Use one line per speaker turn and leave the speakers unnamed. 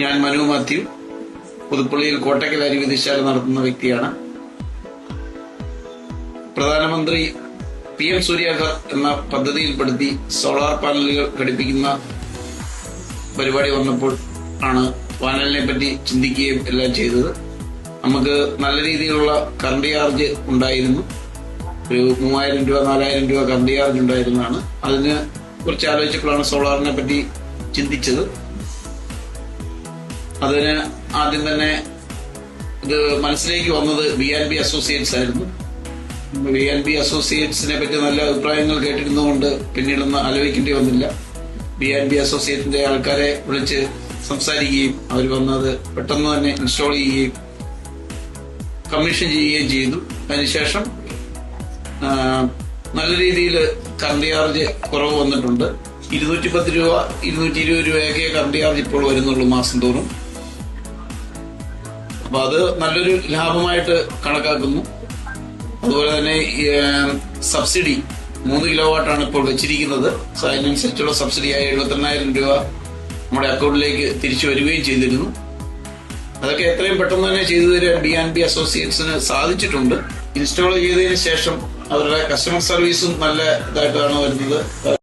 ഞാൻ മനു മാത്യു, പുതുപ്പള്ളിയിൽ കോട്ടക്കൽ അരി വിധിശാല നടത്തുന്ന വ്യക്തിയാണ്. പ്രധാനമന്ത്രി PM സൂര്യാഘർ എന്ന പദ്ധതിയിൽപ്പെടുത്തി സോളാർ പാനലുകൾ ഘടിപ്പിക്കുന്ന പരിപാടി വന്നപ്പോൾ ആണ് പാനലിനെ പറ്റി ചിന്തിക്കുകയും എല്ലാം ചെയ്തത്. നമുക്ക് നല്ല രീതിയിലുള്ള കറണ്ട് ചാർജ് ഉണ്ടായിരുന്നു. ഒരു 3000 രൂപ 4000 രൂപ കറണ്ട് ചാർജ് ഉണ്ടായിരുന്നതാണ്. അതിന് കുറിച്ച് ആലോചിച്ചപ്പോഴാണ് സോളാറിനെ പറ്റി ചിന്തിച്ചത്. അതിന് ആദ്യം തന്നെ ഇത് മനസ്സിലേക്ക് വന്നത് B&B അസോസിയേറ്റ്സ് ആയിരുന്നു. B&B അസോസിയേറ്റ്സിനെ പറ്റി നല്ല അഭിപ്രായങ്ങൾ കേട്ടിരുന്നുകൊണ്ട് പിന്നീടൊന്നും ആലോചിക്കേണ്ടി വന്നില്ല. B&B അസോസിയേറ്റിന്റെ ആൾക്കാരെ വിളിച്ച് സംസാരിക്കുകയും അവർ വന്നത് പെട്ടെന്ന് തന്നെ ഇൻസ്റ്റാൾ ചെയ്യുകയും കമ്മീഷൻ ചെയ്യുകയും ചെയ്തു. അതിനുശേഷം നല്ല രീതിയിൽ കറണ്ട് ചാർജ് കുറവ് വന്നിട്ടുണ്ട്. 210 രൂപ 220 രൂപയൊക്കെ കറണ്ട് ചാർജ് ഇപ്പോൾ വരുന്നുള്ളൂ മാസം തോറും. അപ്പൊ അത് നല്ലൊരു ലാഭമായിട്ട് കണക്കാക്കുന്നു. അതുപോലെ തന്നെ സബ്സിഡി 3 കിലോവാട്ടാണ് ഇപ്പോൾ വെച്ചിരിക്കുന്നത്. അതിനനുസരിച്ചുള്ള സബ്സിഡിയായ 72,000 രൂപ നമ്മുടെ അക്കൗണ്ടിലേക്ക് തിരിച്ചു വരികയും ചെയ്തിരുന്നു. അതൊക്കെ എത്രയും പെട്ടെന്ന് തന്നെ ചെയ്തു തരാൻ B&B അസോസിയേറ്റ്സിന് സാധിച്ചിട്ടുണ്ട്. ഇൻസ്റ്റാൾ ചെയ്തതിന് ശേഷം അവരുടെ കസ്റ്റമർ സർവീസും നല്ല ഇതായിട്ടാണ് വരുന്നത്.